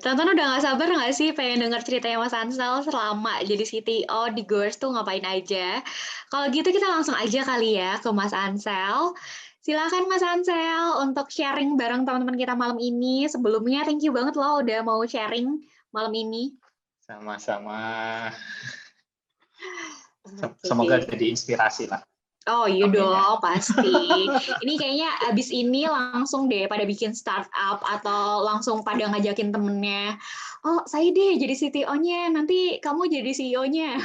Tonton udah nggak sabar nggak sih pengen denger ceritanya Mas Ansel selama jadi CTO di Gores tuh ngapain aja? Kalau gitu kita langsung aja kali ya ke Mas Ansel. Silakan Mas Ansel untuk sharing bareng teman-teman kita malam ini. Sebelumnya thank you banget loh udah mau sharing malam ini. Sama-sama. Oke Semoga deh. jadi inspirasi lah. Oh iya Amin ya. dong, pasti. Ini kayaknya abis ini langsung deh pada bikin startup atau langsung pada ngajakin temennya. Oh, saya deh jadi CTO-nya, nanti kamu jadi CEO-nya.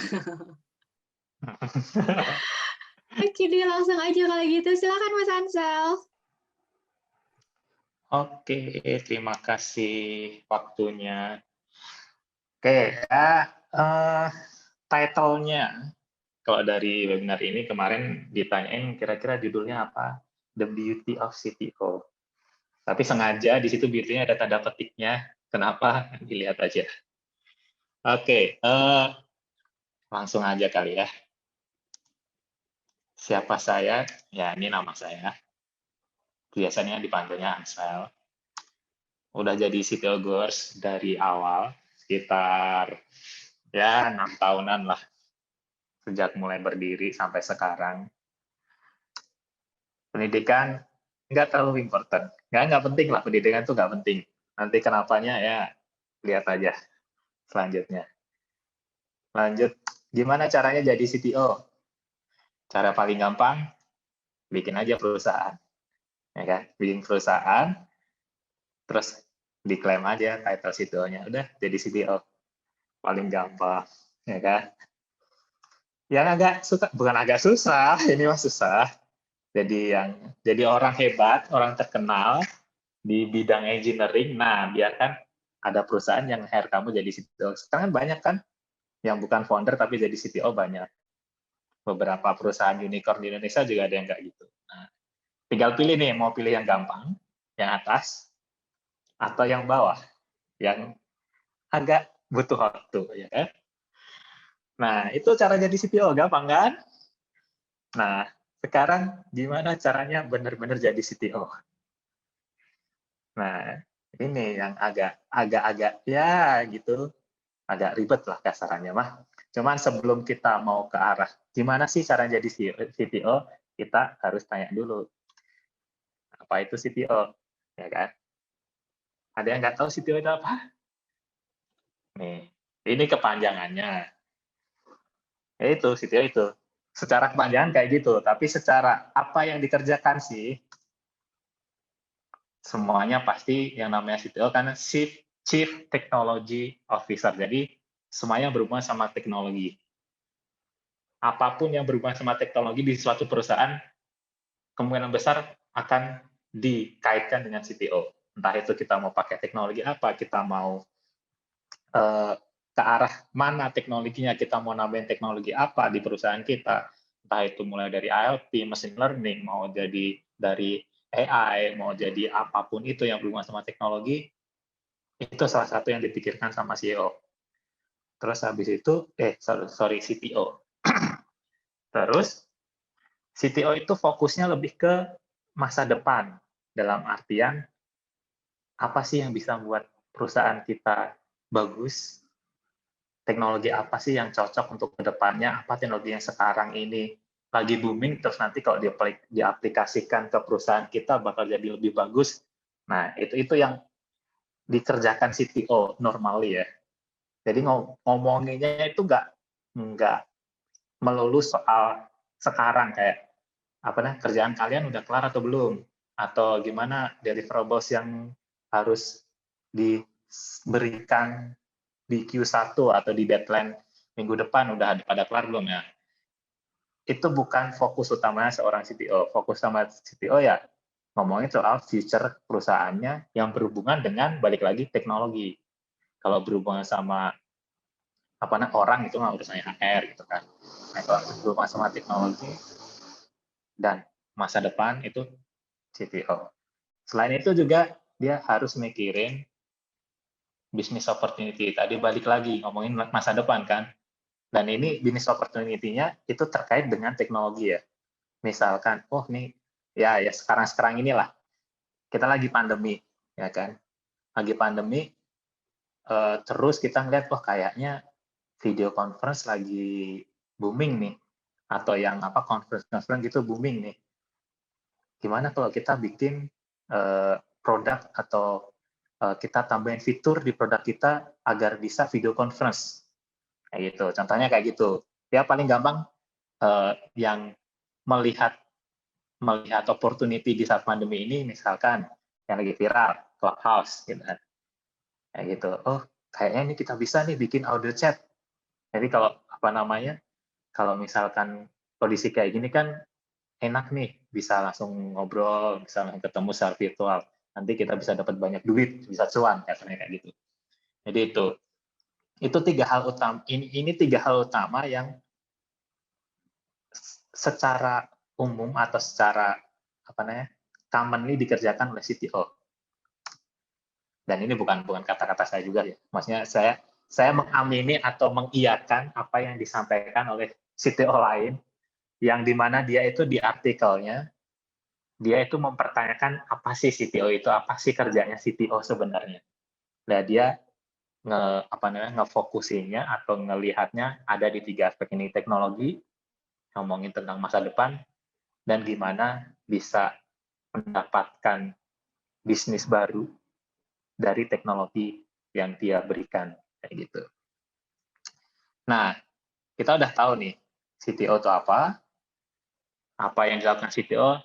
Oke deh, langsung aja kalau gitu. Silakan Mas Ansel. Oke, terima kasih waktunya. Oke, ya, title-nya kalau dari webinar ini kemarin ditanyain kira-kira judulnya apa? The Beauty of CTO. Tapi sengaja di situ beauty-nya ada tanda petiknya. Kenapa? Dilihat aja. Oke, langsung aja kali ya. Siapa saya? Ya, ini nama saya. Biasanya dipanggilnya Ansel. Udah jadi CTO Gores dari awal, sekitar ya 6 tahunan lah, sejak mulai berdiri sampai sekarang. Pendidikan nggak terlalu important, nggak penting lah, pendidikan itu nggak penting. Nanti kenapanya ya lihat aja selanjutnya. Lanjut, gimana caranya jadi CTO? Cara paling gampang, bikin aja perusahaan, ya kan? Bikin perusahaan, terus diklaim aja title CTO-nya, udah jadi CTO, paling gampang, ya kan? Yang agak suka, bukan agak susah, ini mah susah. Jadi orang hebat, orang terkenal di bidang engineering. Nah, biarkan ada perusahaan yang hire kamu jadi CTO. Sekarang kan banyak kan yang bukan founder tapi jadi CTO banyak. Beberapa perusahaan unicorn di Indonesia juga ada yang kayak gitu. Nah, tinggal pilih nih, mau pilih yang gampang, yang atas, atau yang bawah, yang agak butuh waktu, ya kan? Nah, itu cara jadi CTO, gampang kan? Nah, sekarang gimana caranya benar-benar jadi CTO? Nah, ini yang agak ya gitu, agak ribet lah kasarannya mah. Cuman sebelum kita mau ke arah gimana sih cara jadi CTO, kita harus tanya dulu, apa itu CTO? Ya kan? Ada yang nggak tahu CTO itu apa? Nih, ini kepanjangannya. Itu CTO itu. Secara kepanjangan kayak gitu, tapi secara apa yang dikerjakan sih, semuanya pasti yang namanya CTO karena Chief Technology Officer. Jadi semuanya berhubungan sama teknologi. Apapun yang berhubungan sama teknologi di suatu perusahaan, kemungkinan besar akan dikaitkan dengan CTO. Entah itu kita mau pakai teknologi apa, kita mau ke arah mana teknologinya, kita mau nambahin teknologi apa di perusahaan kita. Entah itu mulai dari IoT, machine learning, mau jadi dari AI, mau jadi apapun itu yang berhubungan sama teknologi, itu salah satu yang dipikirkan sama CEO. Terus habis itu, sorry, CTO. Terus, CTO itu fokusnya lebih ke masa depan, dalam artian, apa sih yang bisa membuat perusahaan kita bagus, teknologi apa sih yang cocok untuk kedepannya, apa teknologi yang sekarang ini lagi booming, terus nanti kalau diaplikasikan ke perusahaan kita bakal jadi lebih bagus. Nah, itu yang dikerjakan CTO normally ya. Jadi ngomonginnya itu nggak melulu soal sekarang kayak apa nih kerjaan kalian udah kelar atau belum, atau gimana deliverables yang harus diberikan di Q1 atau di deadline minggu depan udah pada kelar belum ya. Itu bukan fokus utamanya seorang CTO. Fokus sama CTO ya ngomongin soal future perusahaannya yang berhubungan dengan balik lagi teknologi. Kalau berhubungan sama orang itu nggak urusannya HR gitu kan. Nah, kalau berhubungan sama teknologi dan masa depan itu CTO. Selain itu juga dia harus mikirin business opportunity. Tadi balik lagi ngomongin masa depan kan. Dan ini business opportunity-nya itu terkait dengan teknologi ya. Misalkan, oh nih, ya sekarang inilah kita lagi pandemi, ya kan. Lagi pandemi, terus kita ngeliat, wah kayaknya video conference lagi booming nih, atau yang conference gitu booming nih. Gimana kalau kita bikin produk atau kita tambahin fitur di produk kita agar bisa video conference, kayak gitu. Contohnya kayak gitu. Ya paling gampang yang melihat opportunity di saat pandemi ini, misalkan yang lagi viral, Clubhouse, gitu kan. Kayak gitu. Oh, kayaknya ini kita bisa nih bikin audio chat. Jadi kalau kalau misalkan kondisi kayak gini kan enak nih, bisa langsung ngobrol, bisa langsung ketemu secara virtual. Nanti kita bisa dapat banyak duit, bisa cuan, kayak gitu. Jadi itu tiga hal utama. Ini tiga hal utama yang secara umum atau secara commonly dikerjakan oleh CTO. Dan ini bukan kata-kata saya juga ya. Maksudnya saya mengamini atau mengiyakan apa yang disampaikan oleh CTO lain, yang dimana dia itu di artikelnya dia itu mempertanyakan apa sih CTO itu, apa sih kerjanya CTO sebenarnya. Nah, dia ngefokusinya atau ngelihatnya ada di tiga aspek ini: teknologi, ngomongin tentang masa depan, dan gimana bisa mendapatkan bisnis baru dari teknologi yang dia berikan, kayak gitu. Nah, kita udah tahu nih CTO itu apa yang dilakukan CTO.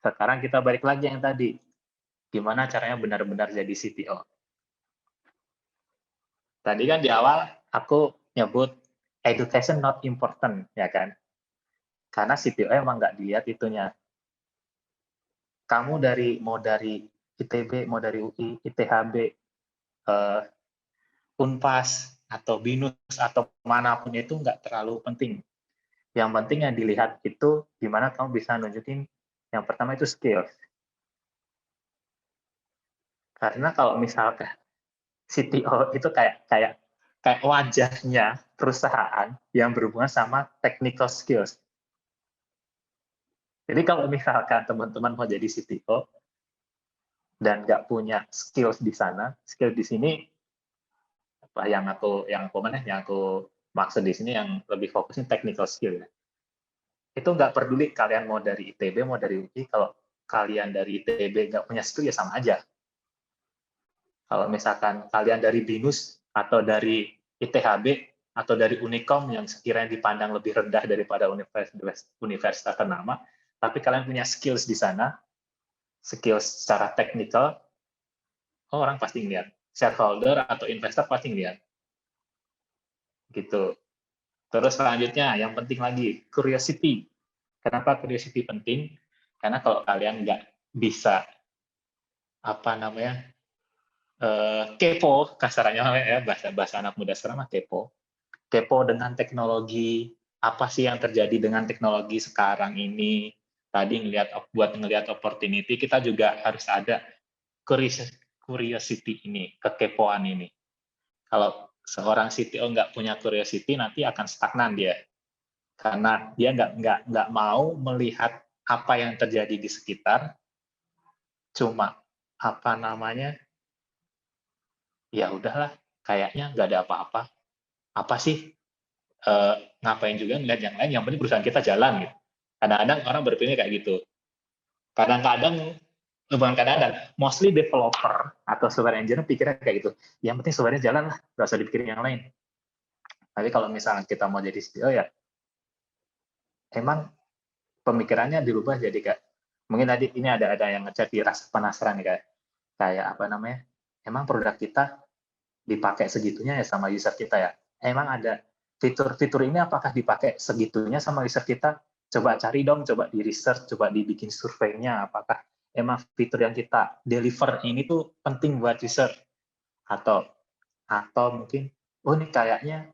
Sekarang kita balik lagi yang tadi, gimana caranya benar-benar jadi CTO. Tadi kan di awal aku nyebut education not important, ya kan? Karena CTO emang nggak dilihat itunya. Kamu mau dari ITB, mau dari UI, ITHB, Unpas, atau BINUS, atau manapun itu nggak terlalu penting. Yang penting yang dilihat itu gimana kamu bisa nunjukin, yang pertama itu skills. Karena kalau misalkan CTO itu kayak wajahnya perusahaan yang berhubungan sama technical skills. Jadi kalau misalkan teman-teman mau jadi CTO dan nggak punya skills di sana, skill di sini yang aku maksud di sini yang lebih fokusnya technical skill. Itu nggak peduli kalian mau dari ITB, mau dari UI, kalau kalian dari ITB nggak punya skill ya sama aja. Kalau misalkan kalian dari BINUS atau dari ITHB atau dari Unicom yang sekiranya dipandang lebih rendah daripada universitas ternama, tapi kalian punya skills di sana, skills secara teknikal, orang pasti ngeliat. Shareholder atau investor pasti ngeliat. Gitu. Terus selanjutnya, yang penting lagi, curiosity. Kenapa curiosity penting? Karena kalau kalian nggak bisa kepo, kasarannya ya, bahasa anak muda sekarang kepo dengan teknologi, apa sih yang terjadi dengan teknologi sekarang ini. Tadi buat ngelihat opportunity, kita juga harus ada curiosity ini, kekepoan ini. Kalau seorang CTO nggak punya curiosity, nanti akan stagnan dia. Karena dia nggak mau melihat apa yang terjadi di sekitar, cuma ya udahlah, kayaknya nggak ada apa-apa. Apa sih? Ngapain juga ngeliat yang lain, yang penting perusahaan kita jalan gitu. Kadang-kadang orang berpikir kayak gitu. Kadang-kadang, bukan kadang-kadang, mostly developer atau software engineer pikirnya kayak gitu. Yang penting software-nya jalan lah, nggak usah dipikirin yang lain. Tapi kalau misalnya kita mau jadi CTO ya, emang pemikirannya dirubah jadi kayak, mungkin tadi ini ada yang ngechat di rasa penasaran nih, kayak emang produk kita dipakai segitunya ya sama user kita ya? Emang ada fitur-fitur ini apakah dipakai segitunya sama user kita? Coba cari dong, coba di research, coba dibikin surveinya, apakah emang fitur yang kita deliver ini tuh penting buat user? Atau mungkin, oh ini kayaknya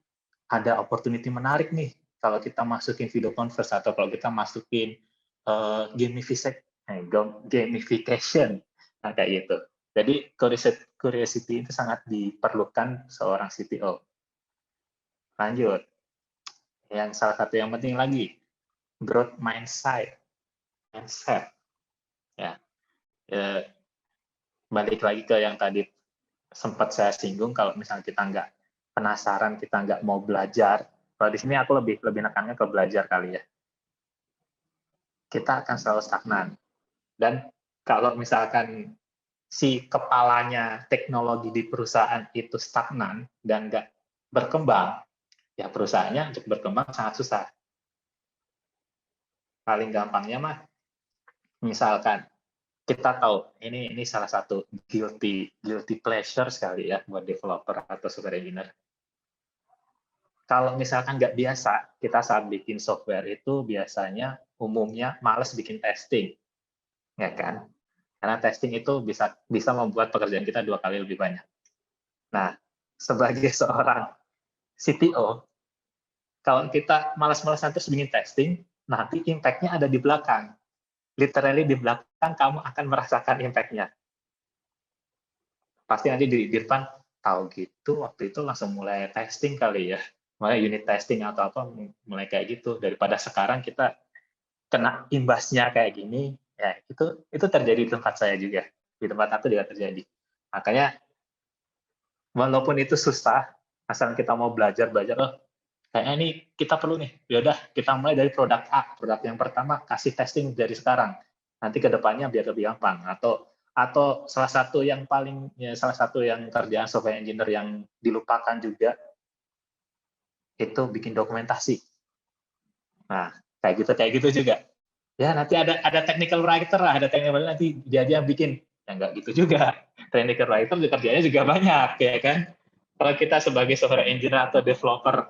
ada opportunity menarik nih kalau kita masukin video conference, atau kalau kita masukin gamification, kayak gitu. Jadi curiosity itu sangat diperlukan seorang CTO. Lanjut, salah satu yang penting lagi, growth mindset. Ya, balik lagi ke yang tadi sempat saya singgung kalau misalnya kita nggak penasaran, kita nggak mau belajar. Kalau di sini aku lebih nekannya ke belajar kali ya. Kita akan selalu stagnan. Dan kalau misalkan si kepalanya teknologi di perusahaan itu stagnan dan nggak berkembang, ya perusahaannya untuk berkembang sangat susah. Paling gampangnya mah, misalkan kita tahu ini salah satu guilty pleasure sekali ya buat developer atau software engineer. Kalau misalkan nggak biasa, kita saat bikin software itu biasanya umumnya males bikin testing, ya kan? Karena testing itu bisa membuat pekerjaan kita 2 kali lebih banyak. Nah, sebagai seorang CTO, kalau kita malas-malasan terus bikin testing, nanti impact-nya ada di belakang. Literally di belakang kamu akan merasakan impact-nya. Pasti nanti di depan, tahu gitu, waktu itu langsung mulai testing kali ya. Mulai unit testing atau apa, mulai kayak gitu. Daripada sekarang kita kena imbasnya kayak gini, ya itu terjadi di tempat saya juga. Di tempat aku juga terjadi. Makanya, walaupun itu susah, asal kita mau belajar, oh, kayaknya ini kita perlu nih, yaudah kita mulai dari produk A, produk yang pertama kasih testing dari sekarang, nanti ke depannya biar lebih gampang, atau salah satu yang kerjaan software engineer yang dilupakan juga, itu bikin dokumentasi. Nah, kayak gitu juga. Ya, nanti ada technical writer lah, ada technical writer nanti dia aja yang bikin. Ya, nggak gitu juga. Technical writer kerjanya juga banyak, ya kan? Kalau kita sebagai software engineer atau developer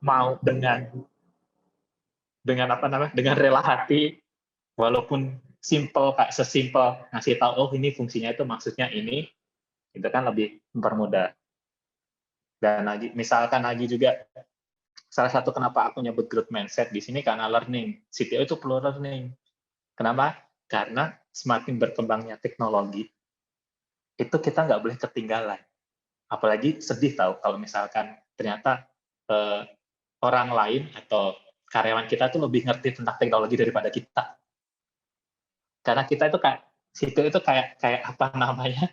mau dengan rela hati, walaupun simple, kayak sesimpel ngasih tahu, oh ini fungsinya itu maksudnya ini, itu kan lebih mempermudah. Dan lagi, misalkan lagi juga, salah satu kenapa aku nyebut growth mindset di sini karena learning. CTO itu perlu learning. Kenapa? Karena semakin berkembangnya teknologi, itu kita nggak boleh ketinggalan. Apalagi sedih tahu kalau misalkan ternyata orang lain atau karyawan kita tuh lebih ngerti tentang teknologi daripada kita. Karena kita itu kayak apa namanya,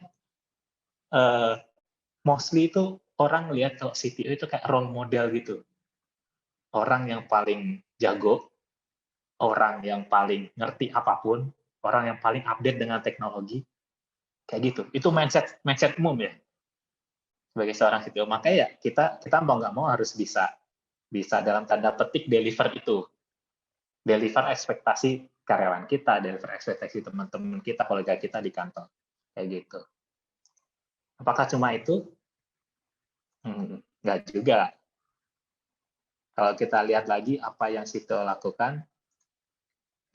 mostly itu orang lihat kalau CTO itu kayak role model gitu. Orang yang paling jago, orang yang paling ngerti apapun, orang yang paling update dengan teknologi, kayak gitu. Itu mindset umum ya sebagai seorang CTO. Makanya ya kita mau nggak mau harus bisa dalam tanda petik deliver ekspektasi karyawan kita, deliver ekspektasi teman-teman kita, kolega kita di kantor, kayak gitu. Apakah cuma itu? Nggak juga. Kalau kita lihat lagi apa yang CTO lakukan,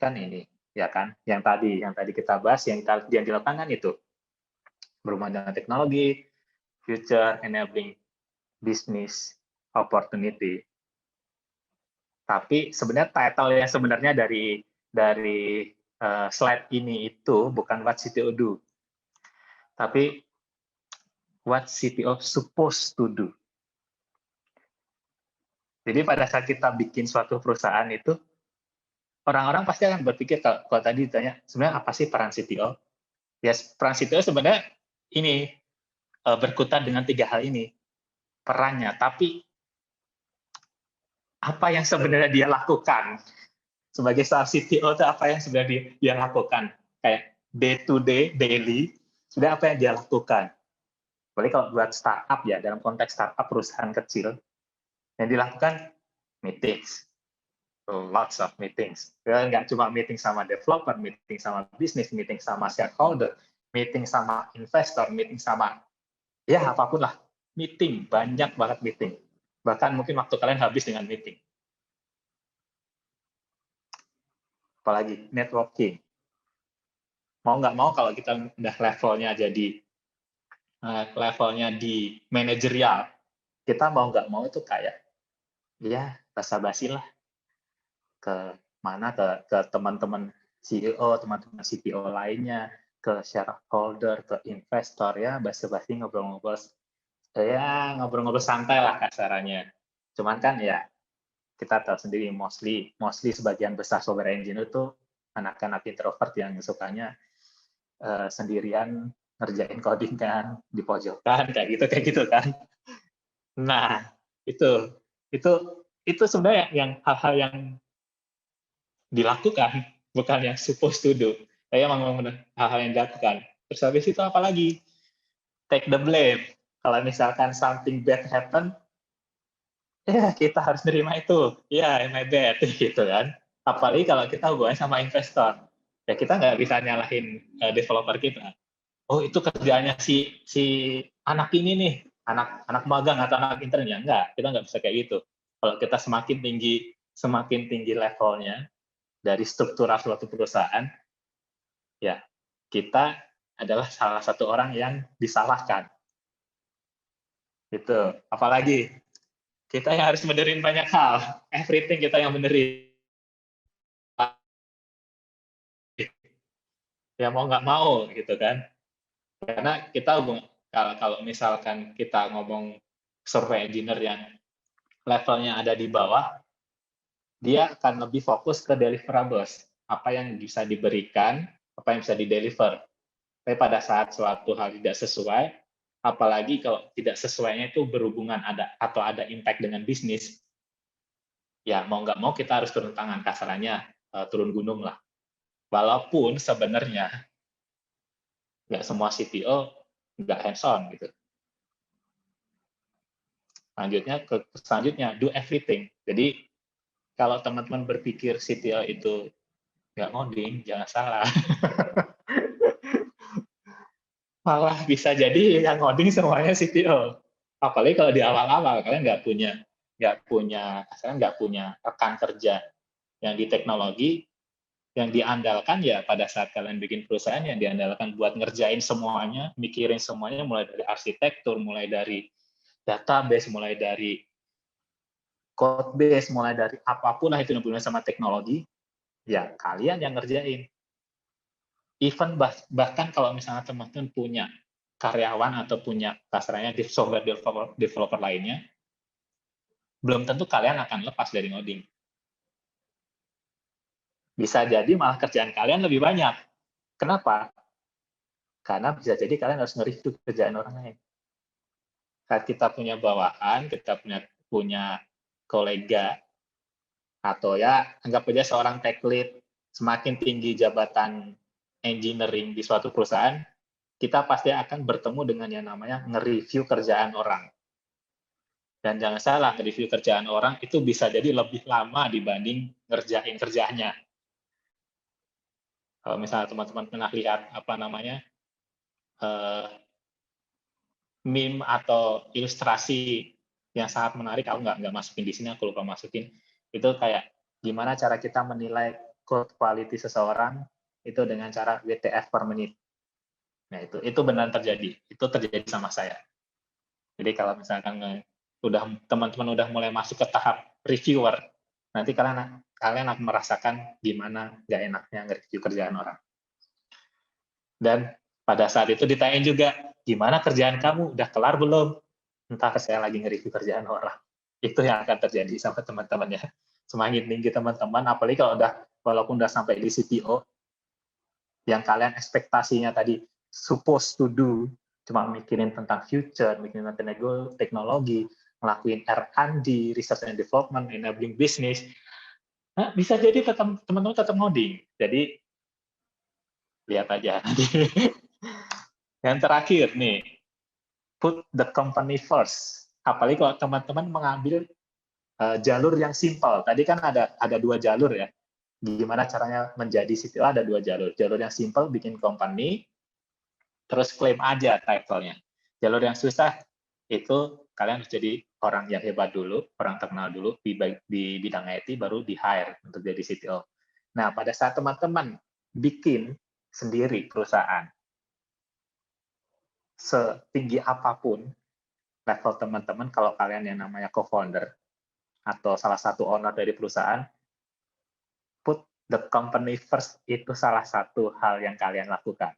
kan ini, ya kan? Yang tadi kita bahas, yang dilakukan kan itu berhubungan dengan teknologi, future enabling business opportunity. Tapi sebenarnya title yang sebenarnya dari slide ini itu bukan what CTO do, tapi what CTO supposed to do. Jadi pada saat kita bikin suatu perusahaan itu, orang-orang pasti akan berpikir, kalau tadi ditanya, sebenarnya apa sih peran CTO? Ya, peran CTO sebenarnya ini berkutat dengan 3 hal ini, perannya. Tapi apa yang sebenarnya dia lakukan? Sebagai seorang CTO itu apa yang sebenarnya dia lakukan? Kayak day to day, daily, sebenarnya apa yang dia lakukan? Apalagi kalau buat startup ya, dalam konteks startup perusahaan kecil, yang dilakukan meetings, lots of meetings. Ya, nggak cuma meeting sama developer, meeting sama bisnis, meeting sama shareholder, meeting sama investor, meeting sama ya apapun lah. Meeting, banyak banget meeting. Bahkan mungkin waktu kalian habis dengan meeting. Apalagi networking. Mau nggak mau kalau kita udah levelnya di manajerial, kita mau nggak mau itu kayak ya basa-basi lah ke mana ke teman-teman CEO, teman-teman CTO lainnya, ke shareholder, ke investor ya basa-basi ngobrol-ngobrol santai lah kasarannya. Cuman kan ya kita tahu sendiri mostly sebagian besar software engineer itu anak-anak introvert yang sukanya sendirian ngerjain coding kan di pojokan kayak gitu kan. Nah, itu itu itu sebenarnya yang hal-hal yang dilakukan, bukan yang supposed to do. Saya emang hal-hal yang dilakukan. Terus habis itu apa lagi? Take the blame. Kalau misalkan something bad happen, ya kita harus nerima itu. Ya, my bad, gitu kan. Apalagi kalau kita hubungannya sama investor. Ya kita nggak bisa nyalahin developer kita. Oh, itu kerjaannya si anak ini nih, anak magang atau anak intern, ya enggak, kita nggak bisa kayak gitu. Kalau kita semakin tinggi levelnya dari struktural suatu perusahaan, ya kita adalah salah satu orang yang disalahkan. Itu. Apalagi kita yang harus benerin banyak hal. Everything kita yang benerin. Ya mau nggak mau gitu kan. Karena kita kalau misalkan kita ngomong survei engineer yang levelnya ada di bawah, dia akan lebih fokus ke deliverables. Apa yang bisa diberikan, apa yang bisa dideliver. Tapi pada saat suatu hal tidak sesuai, apalagi kalau tidak sesuainya itu berhubungan ada impact dengan bisnis, ya mau nggak mau kita harus turun tangan, kasarannya turun gunung lah. Walaupun sebenarnya nggak semua CTO nggak hands-on gitu. Selanjutnya do everything. Jadi kalau teman-teman berpikir CTO itu nggak ngoding, jangan salah. Malah bisa jadi yang ngoding semuanya CTO. Apalagi kalau di awal-awal kalian nggak punya rekan kerja yang di teknologi, yang diandalkan ya pada saat kalian bikin perusahaan yang diandalkan buat ngerjain semuanya, mikirin semuanya, mulai dari arsitektur, mulai dari database, mulai dari code base, mulai dari apapun lah itu yang berhubungan sama teknologi, ya kalian yang ngerjain. Even bahkan kalau misalnya teman-teman punya karyawan atau punya kasarnya di software developer lainnya, belum tentu kalian akan lepas dari ngoding. Bisa jadi malah kerjaan kalian lebih banyak. Kenapa? Karena bisa jadi kalian harus nge-review kerjaan orang lain. Saat kita punya bawahan, kita punya kolega, atau ya anggap aja seorang tech lead, semakin tinggi jabatan engineering di suatu perusahaan, kita pasti akan bertemu dengan yang namanya nge-review kerjaan orang. Dan jangan salah, nge-review kerjaan orang itu bisa jadi lebih lama dibanding ngerjain kerjaannya. Kalau misalnya teman-teman pernah lihat meme atau ilustrasi yang sangat menarik, aku nggak masukin di sini, aku lupa masukin. Itu kayak gimana cara kita menilai code quality seseorang itu dengan cara WTF per menit. Nah, itu benar terjadi. Itu terjadi sama saya. Jadi kalau misalkan teman-teman udah mulai masuk ke tahap reviewer, nanti kalian akan merasakan gimana nggak enaknya nge-review kerjaan orang. Dan pada saat itu ditanyain juga, gimana kerjaan kamu? Udah kelar belum? Entah saya lagi nge-review kerjaan orang. Itu yang akan terjadi sama teman-teman ya. Semakin tinggi teman-teman, apalagi kalau walaupun udah sampai di CTO, yang kalian ekspektasinya tadi supposed to do, cuma mikirin tentang future, mikirin tentang teknologi, ngelakuin R&D, research and development, enabling business, nah, bisa jadi teman-teman tetap ngoding. Jadi, lihat aja nanti. Yang terakhir nih, put the company first. Apalagi kalau teman-teman mengambil jalur yang simpel. Tadi kan ada 2 jalur ya. Gimana caranya menjadi CTO, ada 2 jalur. Jalur yang simpel, bikin company, terus klaim aja title-nya. Jalur yang susah, itu kalian harus jadi orang yang hebat dulu, orang terkenal dulu di bidang IT, baru di-hire untuk jadi CTO. Nah, pada saat teman-teman bikin sendiri perusahaan, setinggi apapun level teman-teman, kalau kalian yang namanya co-founder atau salah satu owner dari perusahaan, put the company first itu salah satu hal yang kalian lakukan.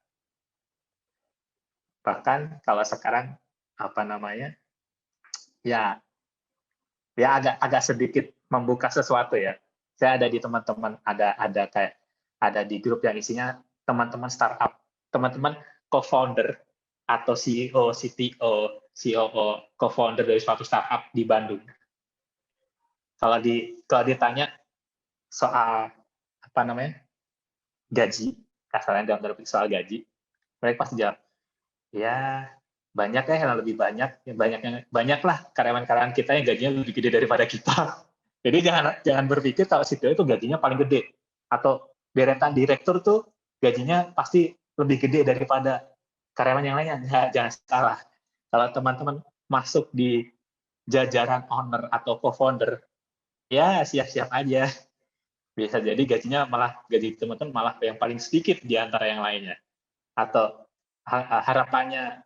Bahkan kalau sekarang ya agak sedikit membuka sesuatu ya. Saya ada di teman-teman, ada di grup yang isinya teman-teman startup, teman-teman co-founder atau CEO, CTO, COO, co-founder dari suatu startup di Bandung. Kalau ditanya soal apa namanya gaji, kasarnya dalam tanda petik soal gaji, mereka pasti jawab, ya banyak ya yang lebih banyak, banyak lah karyawan-karyawan kita yang gajinya lebih gede daripada kita. Jadi jangan berpikir kalau CTO itu gajinya paling gede, atau deretan direktur tuh gajinya pasti lebih gede daripada karyawan yang lainnya. Jangan salah. Kalau teman-teman masuk di jajaran owner atau co-founder, ya siap-siap aja. Bisa jadi gaji teman-teman malah yang paling sedikit di antara yang lainnya. Atau harapannya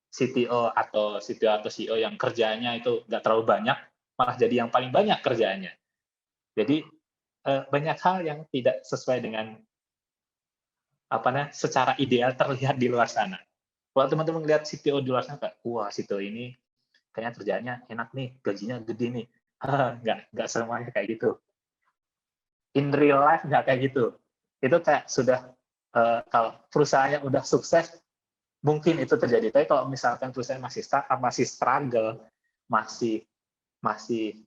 CTO atau CEO yang kerjanya itu nggak terlalu banyak, malah jadi yang paling banyak kerjaannya. Jadi banyak hal yang tidak sesuai dengan secara ideal terlihat di luar sana. Kalau teman-teman lihat CTO di luar sana, kayak, wah CTO ini kayaknya kerjaannya enak nih, gajinya gede nih. Nggak semuanya kayak gitu. In real life nggak kayak gitu. Itu kayak sudah, kalau perusahaannya udah sukses, mungkin itu terjadi. Tapi kalau misalkan perusahaan masih startup, masih struggle, masih masih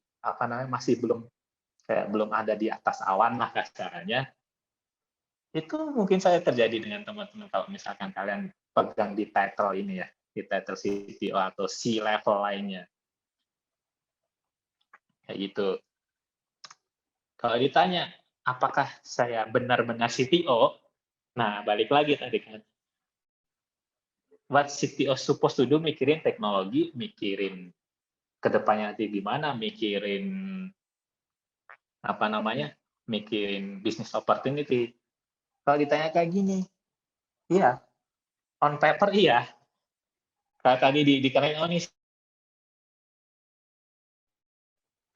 masih belum ada di atas awan lah kasarnya, itu mungkin saya terjadi dengan teman-teman kalau misalkan kalian pegang di title ini ya, di title CTO atau C-level lainnya. Kayak gitu. Kalau ditanya, apakah saya benar-benar CTO? Nah, balik lagi tadi kan. What CTO supposed to do, mikirin teknologi, mikirin ke depannya nanti gimana, mikirin mikirin business opportunity. Kalau ditanya kayak gini, iya, on paper iya. Kayak tadi dikatakan, oh nih,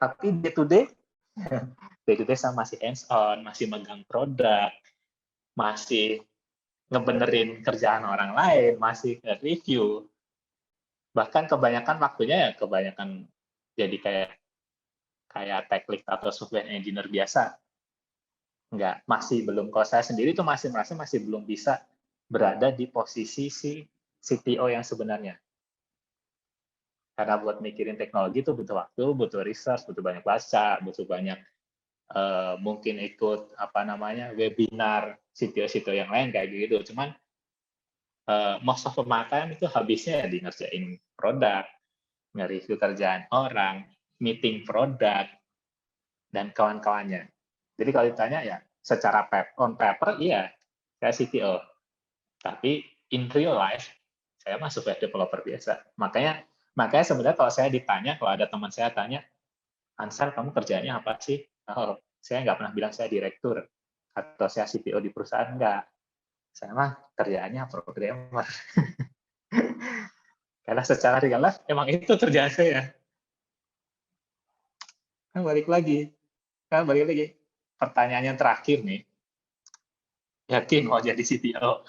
tapi day to day saya masih hands on, masih megang produk, masih ngebenerin kerjaan orang lain, masih review. Bahkan kebanyakan waktunya kebanyakan jadi kayak tech lead atau software engineer biasa. Masih belum, kalau saya sendiri tuh masih merasa masih belum bisa berada di posisi si CTO yang sebenarnya. Karena buat mikirin teknologi itu butuh waktu, butuh research, butuh banyak baca, butuh banyak mungkin ikut webinar CTO yang lain kayak gitu. Cuman most of my time itu habisnya di ngerjain produk, nge-review kerjaan orang, meeting produk, dan kawan-kawannya. Jadi kalau ditanya ya, secara on paper iya, saya CTO. Tapi in real life, saya mah software developer biasa. Makanya sebenarnya kalau saya ditanya, kalau ada teman saya tanya, Ansel, kamu kerjanya apa sih? Oh, saya nggak pernah bilang saya direktur atau saya CTO di perusahaan, nggak. Saya mah kerjaannya programmer. Karena secara real life, emang itu kerjaan saya. Kan balik lagi. Pertanyaan yang terakhir nih, yakin mau jadi CTO?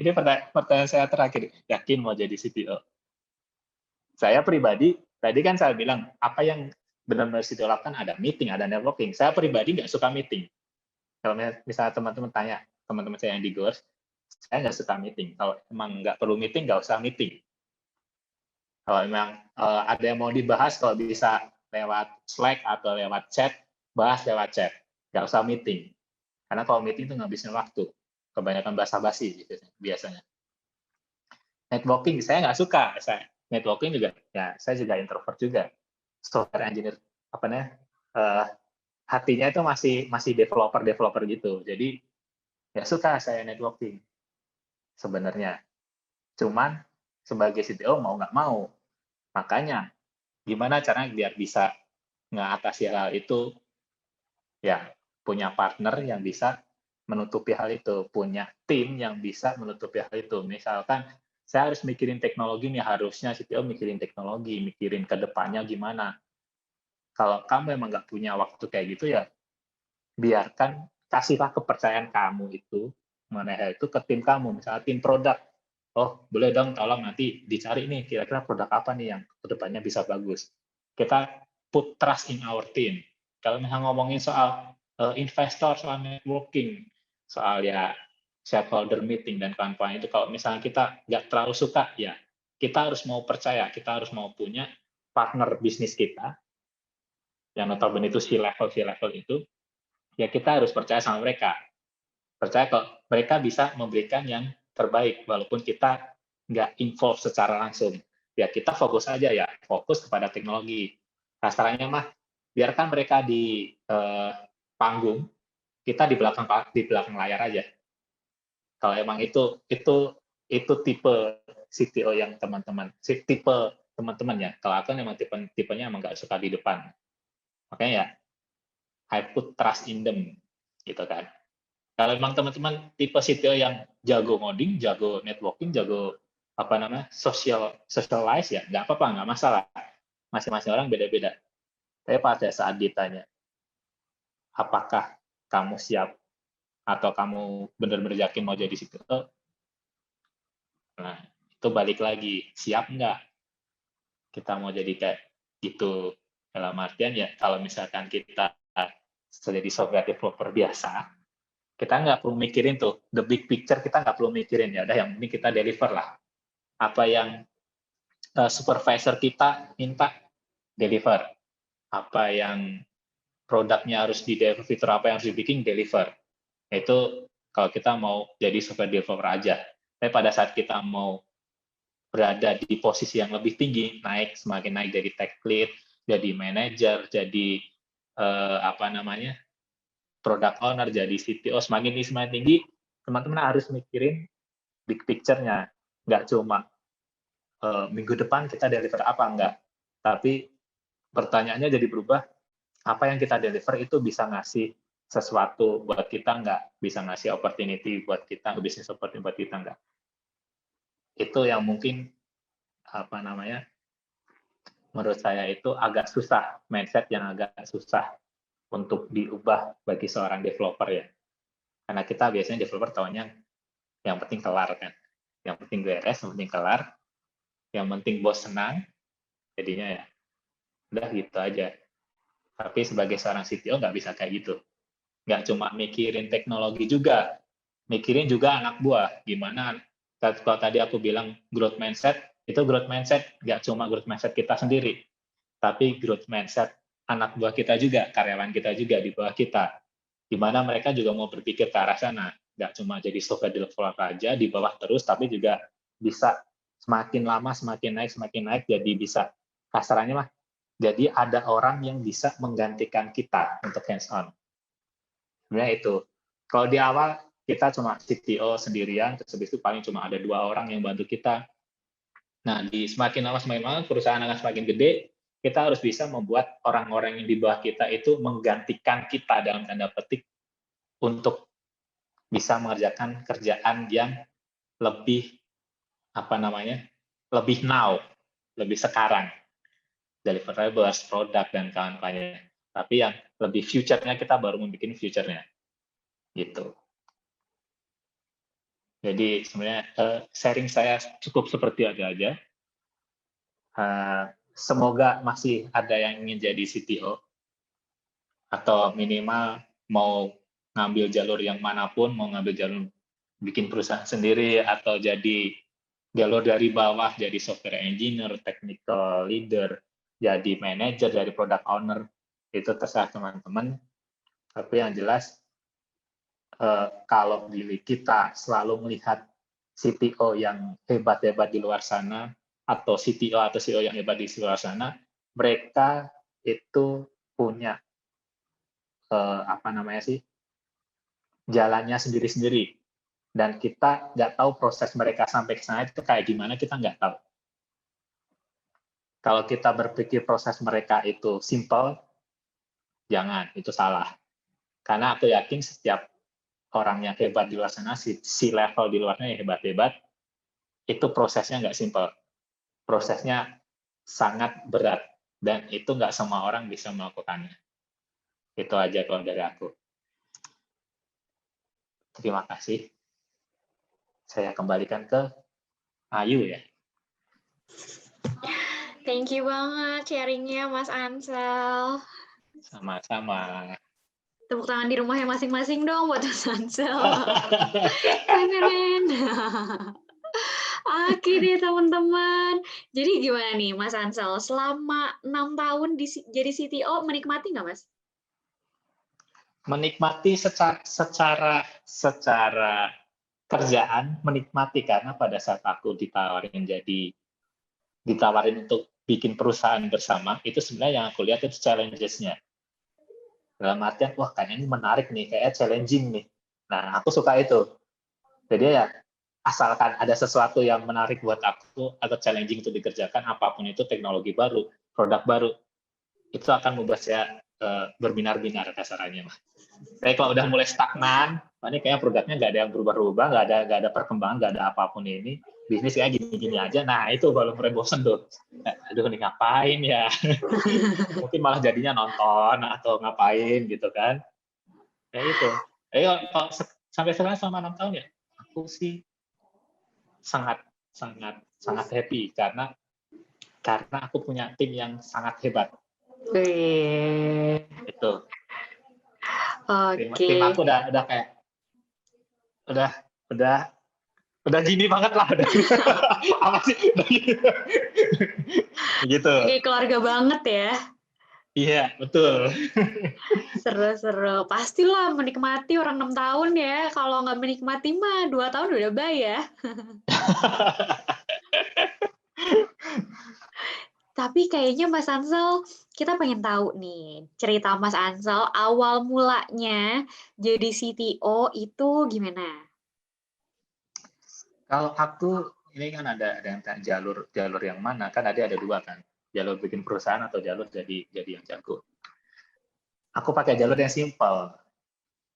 Ini pertanyaan saya terakhir, yakin mau jadi CTO? Saya pribadi, tadi kan saya bilang, apa yang benar-benar CTO lakukan, ada meeting, ada networking. Saya pribadi nggak suka meeting. Kalau misalnya teman-teman tanya, teman-teman saya yang di Goers, saya nggak suka meeting. Kalau emang nggak perlu meeting, nggak usah meeting. Kalau memang ada yang mau dibahas, kalau bisa lewat Slack atau lewat chat, bahas lewat chat. Nggak usah meeting. Karena kalau meeting itu ngabisin waktu. Kebanyakan basa-basi gitu, biasanya. Networking, saya nggak suka. Networking juga, ya saya juga introvert juga. Software engineer, hatinya itu masih developer gitu. Jadi, ya suka saya networking sebenarnya. Cuman, sebagai CTO mau nggak mau. Makanya, gimana caranya biar bisa mengatasi hal itu, ya punya partner yang bisa menutupi hal itu, punya tim yang bisa menutupi hal itu. Misalkan saya harus mikirin teknologi nih, harusnya CTO mikirin teknologi, mikirin ke depannya gimana. Kalau kamu emang nggak punya waktu kayak gitu ya, biarkan, kasihlah kepercayaan kamu itu, mengenai hal itu ke tim kamu, misalnya tim produk. Oh, boleh dong tolong nanti dicari nih, kira-kira produk apa nih yang ke depannya bisa bagus. Kita put trust in our team. Kalau misalnya ngomongin soal investor, soal networking, soal ya shareholder meeting dan kawan-kawan itu, kalau misalnya kita nggak terlalu suka, ya kita harus mau percaya, kita harus mau punya partner bisnis kita, yang notabene itu C-level itu, ya kita harus percaya sama mereka. Percaya kalau mereka bisa memberikan yang terbaik, walaupun kita nggak involve secara langsung. Ya kita fokus aja ya, fokus kepada teknologi. Kasarnya mah, biarkan mereka di panggung, kita di belakang layar aja. Kalau emang itu tipe CTO yang tipe teman-teman ya. Kalau aku memang tipenya emang nggak suka di depan. Makanya ya, I put trust in them, gitu kan. Kalau memang teman-teman tipe CTO yang jago ngoding, jago networking, jago socialize ya, nggak apa-apa, nggak masalah. Masing-masing orang beda-beda. Tapi pada saat ditanya, apakah kamu siap atau kamu benar-benar yakin mau jadi CTO, nah itu balik lagi, siap nggak kita mau jadi kayak gitu. Dalam artian ya, kalau misalkan kita jadi software developer biasa, kita nggak perlu mikirin tuh, the big picture kita nggak perlu mikirin, ya udah yang penting kita deliver lah. Apa yang supervisor kita minta, deliver. Apa yang produknya harus di-deliver, fitur apa yang harus dibikin, deliver. Itu kalau kita mau jadi software developer aja. Tapi pada saat kita mau berada di posisi yang lebih tinggi, semakin naik jadi tech lead, jadi manager, jadi product owner, jadi CTO, semakin tinggi, teman-teman harus mikirin big picture-nya. Nggak cuma minggu depan kita deliver apa, enggak. Tapi pertanyaannya jadi berubah, apa yang kita deliver itu bisa ngasih sesuatu buat kita enggak? Bisa ngasih opportunity buat kita, business opportunity buat kita enggak? Itu yang mungkin menurut saya itu agak susah, mindset yang agak susah untuk diubah bagi seorang developer ya. Karena kita biasanya developer tahunya yang penting kelar kan. Yang penting beres, yang penting kelar, yang penting bos senang, jadinya ya udah gitu aja. Tapi sebagai seorang CTO nggak bisa kayak gitu. Nggak cuma mikirin teknologi juga, mikirin juga anak buah. Gimana, kalau tadi aku bilang growth mindset, itu growth mindset nggak cuma growth mindset kita sendiri, tapi growth mindset anak buah kita juga, karyawan kita juga di bawah kita. Gimana mereka juga mau berpikir ke arah sana. Nggak cuma jadi software developer aja, di bawah terus, tapi juga bisa semakin lama, semakin naik, jadi bisa, kasarannya mah, jadi ada orang yang bisa menggantikan kita untuk hands-on. Sebenarnya itu. Kalau di awal, kita cuma CTO sendirian, terus habis itu paling cuma ada 2 orang yang bantu kita. Nah, semakin lama, perusahaan akan semakin gede, kita harus bisa membuat orang-orang yang di bawah kita itu menggantikan kita dalam tanda petik untuk bisa mengerjakan kerjaan yang lebih lebih now, lebih sekarang, deliverables, produk dan kawan-kawannya. Tapi yang lebih future-nya kita baru membuat future-nya, gitu. Jadi sebenarnya sharing saya cukup seperti aja. Semoga masih ada yang ingin jadi CTO atau minimal mau ngambil jalur yang manapun, mau ngambil jalur bikin perusahaan sendiri atau jadi jalur dari bawah, jadi software engineer, technical leader, jadi manager, jadi product owner, itu terserah teman-teman. Tapi yang jelas, kalau kita selalu melihat CTO yang hebat-hebat di luar sana, atau CTO atau CEO yang hebat di luar sana, mereka itu punya jalannya sendiri-sendiri. Dan kita nggak tahu proses mereka sampai ke sana itu kayak gimana, kita nggak tahu. Kalau kita berpikir proses mereka itu simple, jangan, itu salah. Karena aku yakin setiap orang yang hebat di luar sana, si level di luarnya yang hebat-hebat, itu prosesnya nggak simple. Prosesnya sangat berat, dan itu nggak semua orang bisa melakukannya. Itu aja kalau dari aku. Terima kasih. Saya kembalikan ke Ayu ya. Thank you banget sharingnya Mas Ansel. Sama-sama. Tepuk tangan di rumahnya masing-masing dong buat Mas Ansel. Keren. Oke deh teman-teman. Jadi gimana nih Mas Ansel, selama 6 tahun jadi CTO menikmati nggak Mas? Menikmati secara kerjaan menikmati karena pada saat aku ditawarin untuk bikin perusahaan bersama, itu sebenarnya yang aku lihat itu challenges-nya. Dalam artian, wah kayaknya ini menarik nih, kayaknya challenging nih. Nah, aku suka itu. Jadi ya, asalkan ada sesuatu yang menarik buat aku atau challenging untuk dikerjakan, apapun itu teknologi baru, produk baru, itu akan membuat saya berbinar-binar kasarannya. Tapi kalau udah mulai stagnan, ini kayaknya produknya nggak ada yang berubah-ubah, nggak ada perkembangan, nggak ada apapun ini, bisnis kayak gini-gini aja. Nah, itu baru mulai bosen tuh. Aduh, ini ngapain ya? Mungkin malah jadinya nonton atau ngapain gitu kan. Kayak itu. Kalau sampai sekarang selama 6 tahun ya, aku sih sangat sangat sangat happy karena aku punya tim yang sangat hebat. Itu. Oke. Tim aku udah kayak udah gini banget lah. Apa sih? Gitu. Kayak keluarga banget ya. Iya, betul. Seru-seru. Pastilah menikmati orang 6 tahun ya. Kalau nggak menikmati mah 2 tahun udah bye ya. Tapi kayaknya Mas Ansel, kita pengen tahu nih, cerita Mas Ansel awal mulanya jadi CTO itu gimana? Kalau aku, ini kan ada yang tanya jalur yang mana, kan ada dua kan. Jalur bikin perusahaan atau jalur jadi yang jago. Aku pakai jalur yang simpel.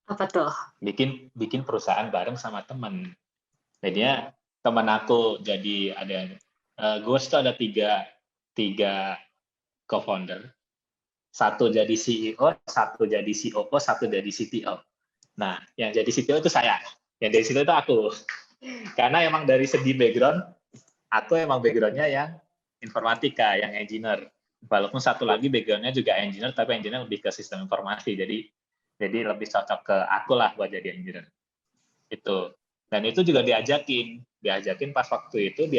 Apa tuh? Bikin perusahaan bareng sama teman. Jadinya teman aku jadi Ghost itu ada tiga co-founder. Satu jadi CEO, satu jadi COO, satu jadi CTO. Nah, yang jadi CTO itu saya. Yang dari CTO itu aku. Karena emang dari segi background, aku emang background-nya yang informatika, yang engineer. Walaupun satu lagi background-nya juga engineer, tapi engineer lebih ke sistem informasi. Jadi lebih cocok ke aku lah buat jadi engineer. Itu. Dan itu juga diajakin pas waktu itu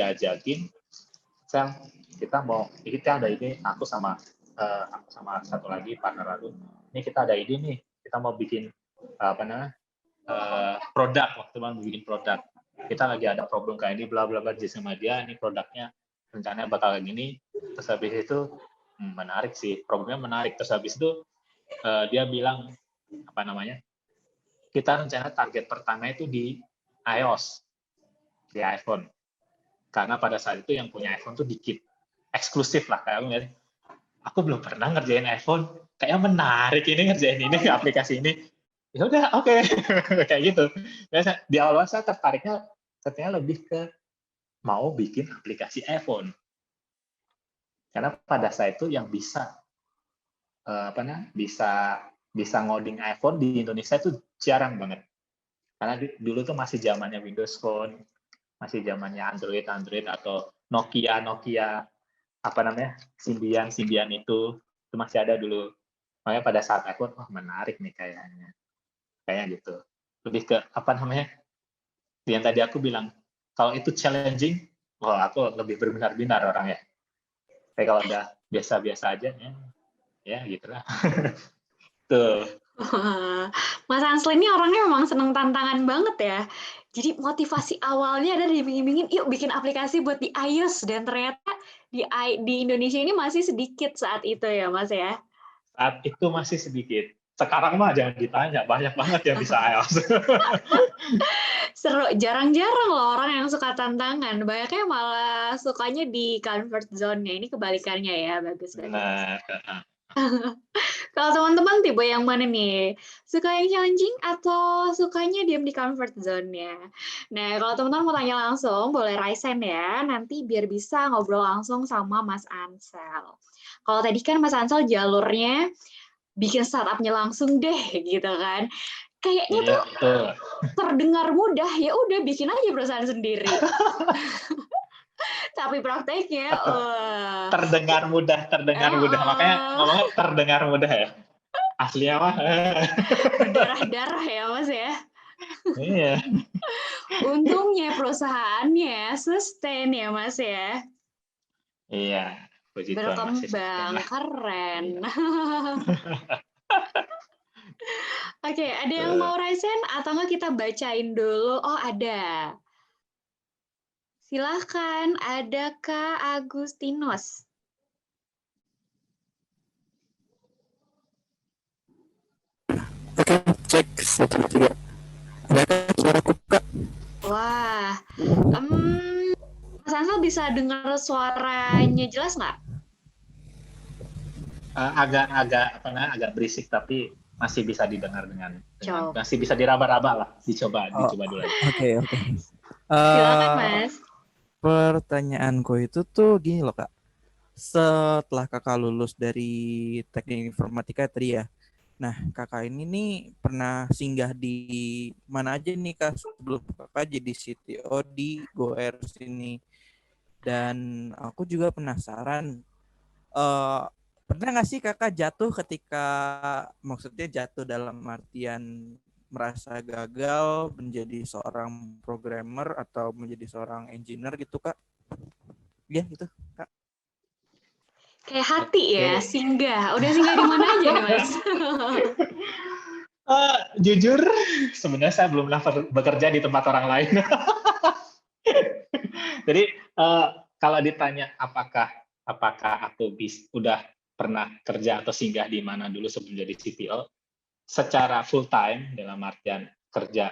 Sel, kita ada ini, aku sama satu lagi partner aku, ini kita ada ide nih, kita mau bikin produk, waktu mau bikin produk, kita lagi ada problem kayak ini, bla bla bla, sama dia, ini produknya rencananya bakal kayak gini, terus habis itu menarik sih, problemnya menarik, terus habis itu dia bilang kita rencana target pertama itu di iOS, di iPhone, karena pada saat itu yang punya iPhone tuh dikit, eksklusif lah, kayak aku belum pernah ngerjain iPhone, kayaknya menarik ini ngerjain ini aplikasi ini. Ya udah, oke. Kayak gitu. Biasa di awal saya tertariknya lebih ke mau bikin aplikasi iPhone. Karena pada saat itu yang bisa bisa ngoding iPhone di Indonesia itu jarang banget. Karena dulu tuh masih zamannya Windows Phone, masih zamannya Android atau Nokia Symbian itu masih ada dulu. Makanya pada saat iPhone, menarik nih kayaknya gitu. Lebih ke yang tadi aku bilang, kalau itu challenging, aku lebih berbinar-binar orangnya. Tapi kalau udah biasa-biasa aja, ya gitulah. Tuh. Mas Ansel ini orangnya memang seneng tantangan banget ya. Jadi motivasi awalnya ada diiming-imingin, yuk bikin aplikasi buat di iOS, dan ternyata di Indonesia ini masih sedikit saat itu ya Mas ya. Saat itu masih sedikit. Sekarang mah jangan ditanya, banyak banget yang bisa iOS. Seru, jarang-jarang loh orang yang suka tantangan. Banyaknya malah sukanya di comfort zone-nya. Ini kebalikannya ya, bagus. Nah, kalau teman-teman tipe yang mana nih? Suka yang challenging atau sukanya diam di comfort zone-nya? Nah, kalau teman-teman mau tanya langsung, boleh raise hand ya. Nanti biar bisa ngobrol langsung sama Mas Ansel. Kalau tadi kan Mas Ansel jalurnya bikin startup-nya langsung deh, gitu kan. Kayaknya tuh terdengar mudah, ya udah bikin aja perusahaan sendiri. Tapi prakteknya terdengar mudah. Makanya ngomongnya terdengar mudah ya. Aslinya mah. Berdarah-darah ya Mas ya. Iya. Untungnya perusahaannya sustain ya Mas ya. Iya, puji Tuhan masih sustain Berkembang, lah. keren. Iya. Oke, ada yang mau raisen atau enggak kita bacain dulu? Oh, ada. Silahkan, ada Kak Agustinus. Oke, cek 1, 2, 3. Adakah suaraku, Kak? Wah, Mas Ansel bisa dengar suaranya jelas nggak? Agak berisik tapi masih bisa didengar dengan masih bisa diraba-raba lah. Dicoba dulu. Oke. Silakan Mas. Pertanyaanku itu tuh gini loh, Kak. Setelah Kakak lulus dari teknik informatika tadi ya. Nah, Kakak ini nih pernah singgah di mana aja nih, Kak, sebelum Kakak jadi CTO di GoAir sini. Dan aku juga penasaran, pernah nggak sih Kakak jatuh ketika, maksudnya jatuh dalam artian merasa gagal menjadi seorang programmer atau menjadi seorang engineer gitu, Kak? Iya gitu, Kak. Kayak hati ya, singgah. Udah singgah di mana aja nih Mas? Jujur, sebenarnya saya belum pernah bekerja di tempat orang lain. Jadi kalau ditanya apakah aku udah pernah kerja atau singgah di mana dulu sebelum jadi CTO, secara full time dalam artian kerja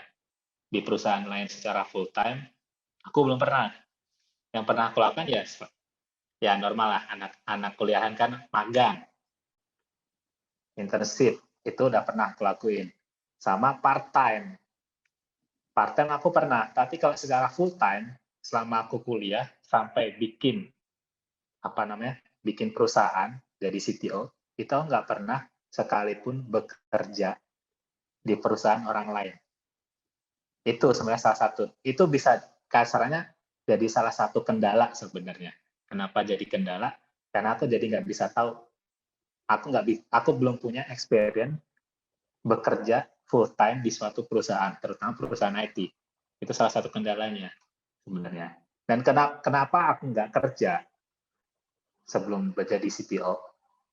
di perusahaan lain secara full time, aku belum pernah. Yang pernah aku lakukan ya normal lah, anak kuliahan kan magang, internship itu udah pernah aku lakuin, sama part time aku pernah, tapi kalau secara full time selama aku kuliah sampai bikin perusahaan jadi CTO, itu nggak pernah sekalipun bekerja di perusahaan orang lain. Itu sebenarnya salah satu. Itu bisa kasarnya jadi salah satu kendala sebenarnya. Kenapa jadi kendala? Karena aku jadi nggak bisa tahu. Aku belum punya experience bekerja full time di suatu perusahaan, terutama perusahaan IT. Itu salah satu kendalanya sebenarnya. Dan kenapa aku nggak kerja sebelum menjadi CTO?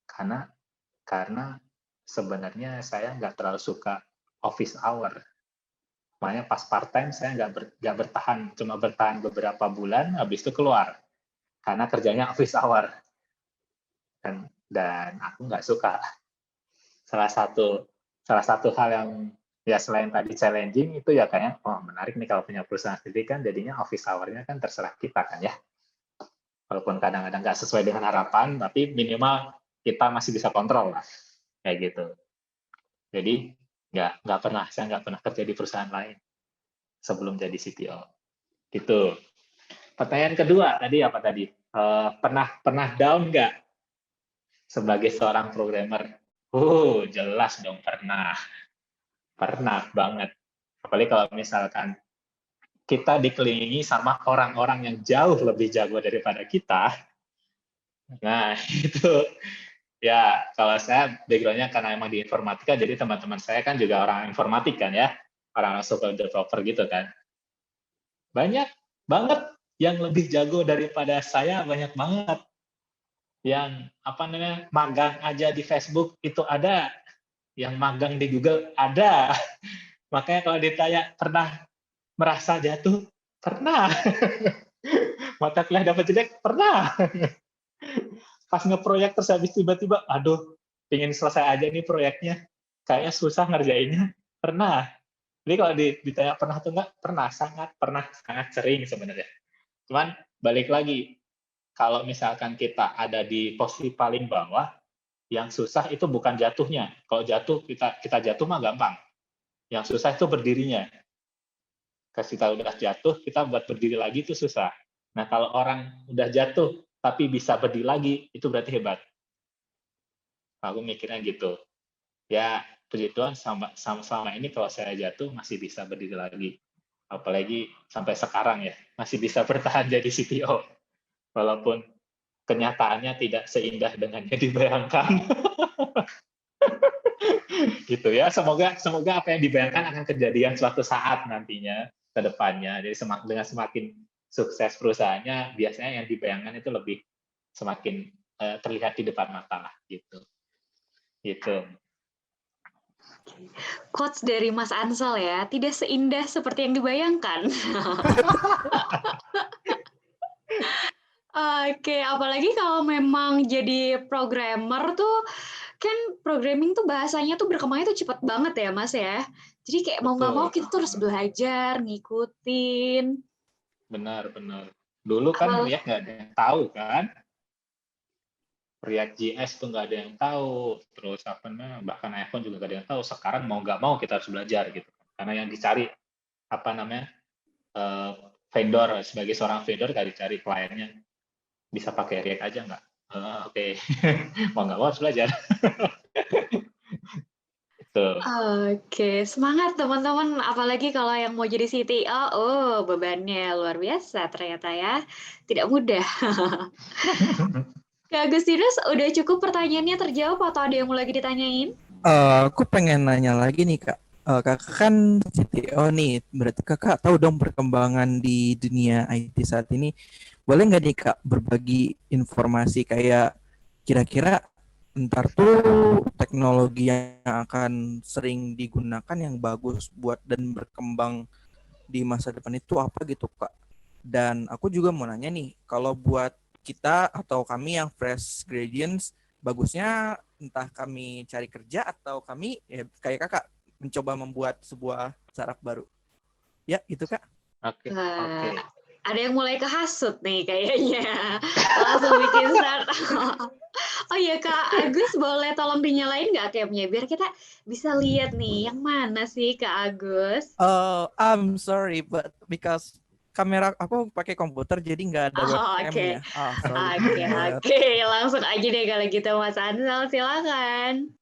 Karena sebenarnya saya nggak terlalu suka office hour. Makanya pas part time saya nggak bertahan, cuma bertahan beberapa bulan, habis itu keluar karena kerjanya office hour dan aku nggak suka. Salah satu hal yang ya selain tadi challenging itu ya kayaknya menarik nih kalau punya perusahaan sendiri kan jadinya office hour-nya kan terserah kita kan ya. Walaupun kadang-kadang nggak sesuai dengan harapan, tapi minimal kita masih bisa kontrol lah kayak gitu. Jadi saya nggak pernah kerja di perusahaan lain sebelum jadi CTO. Gitu. Pertanyaan kedua tadi apa tadi? Pernah down nggak sebagai seorang programmer? Jelas dong pernah. Pernah banget. Apalagi kalau misalkan kita dikelilingi sama orang-orang yang jauh lebih jago daripada kita. Nah, itu ya kalau saya background-nya karena emang di informatika, jadi teman-teman saya kan juga orang informatik kan ya, orang-orang software developer gitu kan. Banyak banget yang lebih jago daripada saya, banyak banget. Yang magang aja di Facebook itu ada, yang magang di Google ada. Makanya kalau ditanya pernah merasa jatuh, pernah. Mata kuliah dapat jelek, pernah. Pas ngeproyek terus habis tiba-tiba, aduh, pengen selesai aja nih proyeknya, kayaknya susah ngerjainnya, pernah. Jadi kalau ditanya pernah atau enggak, sangat sering sebenarnya. Cuman balik lagi, kalau misalkan kita ada di posisi paling bawah, yang susah itu bukan jatuhnya. Kalau jatuh, kita jatuh mah gampang. Yang susah itu berdirinya. Kalau kita udah jatuh, kita buat berdiri lagi itu susah. Nah, kalau orang udah jatuh, tapi bisa berdiri lagi, itu berarti hebat. Aku mikirnya gitu. Ya, puji Tuhan sama ini kalau saya jatuh masih bisa berdiri lagi. Apalagi sampai sekarang ya, masih bisa bertahan jadi CTO. Walaupun kenyataannya tidak seindah dengan yang dibayangkan. gitu ya. Semoga apa yang dibayangkan akan kejadian suatu saat nantinya ke depannya. Jadi dengan semakin sukses perusahaannya, biasanya yang dibayangkan itu lebih semakin terlihat di depan mata lah gitu. Gitu. Quotes dari Mas Ansel ya, tidak seindah seperti yang dibayangkan. Oke, apalagi kalau memang jadi programmer tuh, kan programming tuh bahasanya tuh berkembangnya tuh cepet banget ya Mas ya. Jadi kayak mau nggak mau Betul. kita tuh harus belajar, ngikutin. Benar. Dulu kan Apal- React nggak ada yang tahu kan. React JS tuh nggak ada yang tahu. Terus apa namanya, bahkan iPhone juga nggak ada yang tahu. Sekarang mau nggak mau kita harus belajar gitu. Karena yang dicari apa namanya vendor, sebagai seorang vendor nggak dicari kliennya bisa pakai React aja nggak? Oke. Mau nggak mau harus belajar. Tuh. Oke, semangat teman-teman. Apalagi kalau yang mau jadi CTO, oh bebannya luar biasa ternyata ya. Tidak mudah. Kak Agustinus, udah cukup pertanyaannya terjawab atau ada yang mau lagi ditanyain? Aku pengen nanya lagi nih Kak. Kakak kan CTO nih, berarti Kakak tahu dong perkembangan di dunia IT saat ini. Boleh nggak nih Kak berbagi informasi kayak kira-kira ntar tuh teknologi yang akan sering digunakan yang bagus buat dan berkembang di masa depan itu apa gitu Kak? Dan aku juga mau nanya nih, kalau buat kita atau kami yang fresh graduates, bagusnya entah kami cari kerja atau kami ya, kayak Kakak mencoba membuat sebuah startup baru. Ya, gitu Kak. Oke. Wah, ada yang mulai kehasut nih kayaknya. Langsung bikin startup. Oh iya Kak Agus, boleh tolong dinyalain nggak camnya? Biar kita bisa lihat nih, yang mana sih Kak Agus? I'm sorry, but because kamera aku pakai komputer jadi nggak ada Oh, webcamnya. oke. Sorry Oke, banget. oke. Langsung aja deh kalau gitu Mas Ansel, silakan.